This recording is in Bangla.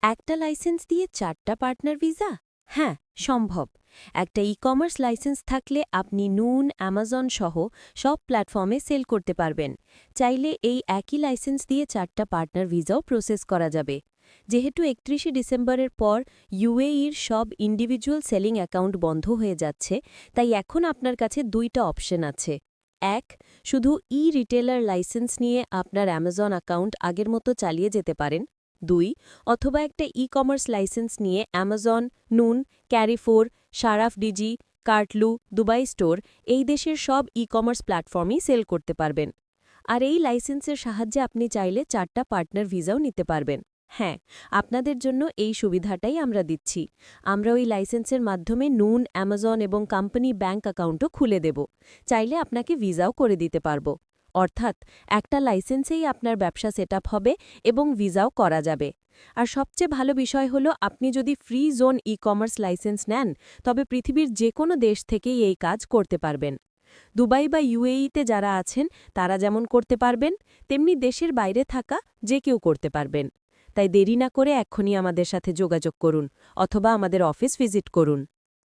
একটা লাইসেন্স দিয়ে 4টা পার্টনার ভিসা? হ্যাঁ, সম্ভব। একটা ই-কমার্স লাইসেন্স থাকলে আপনি নুন, অ্যামাজন সহ সব প্ল্যাটফর্মে সেল করতে পারবেন। চাইলে এই একই লাইসেন্স দিয়ে 4টা পার্টনার ভিসাও প্রসেস করা যাবে। যেহেতু 31শে ডিসেম্বরের পর ইউএইর সব ইন্ডিভিজুয়াল সেলিং অ্যাকাউন্ট বন্ধ হয়ে যাচ্ছে, তাই এখন আপনার কাছে 2টা অপশন আছে। এক, শুধু ই-রিটেলার লাইসেন্স নিয়ে আপনার অ্যামাজন অ্যাকাউন্ট আগের মতো চালিয়ে যেতে পারেন। 2, অথবা একটা ই-কমার্স লাইসেন্স নিয়ে অ্যামাজন, নুন, ক্যারিফোর, সারাফ ডিজি, কার্টলু, দুবাই স্টোর এই দেশের সব ই-কমার্স প্ল্যাটফর্মই সেল করতে পারবেন। আর এই লাইসেন্সের সাহায্যে আপনি চাইলে 4টা পার্টনার ভিসাও নিতে পারবেন। হ্যাঁ, আপনাদের জন্য এই সুবিধাটাই আমরা দিচ্ছি। আমরা ওই লাইসেন্সের মাধ্যমে নুন, অ্যামাজন এবং কোম্পানি ব্যাংক অ্যাকাউন্টও খুলে দেব। চাইলে আপনাকে ভিসাও করে দিতে পারব। অর্থাৎ একটা লাইসেন্সেই আপনার ব্যবসা সেটআপ হবে এবং ভিসাও করা যাবে। আর সবচেয়ে ভালো বিষয় হলো আপনি যদি ফ্রি জোন ই-কমার্স লাইসেন্স নেন, তবে পৃথিবীর যে কোনো দেশ থেকেই এই কাজ করতে পারবেন। দুবাই বা ইউএইতে যারা আছেন তারা যেমন করতে পারবেন, তেমনি দেশের বাইরে থাকা যে কেউ করতে পারবেন। তাই দেরি না করে এক্ষুনি আমাদের সাথে যোগাযোগ করুন অথবা আমাদের অফিস ভিজিট করুন।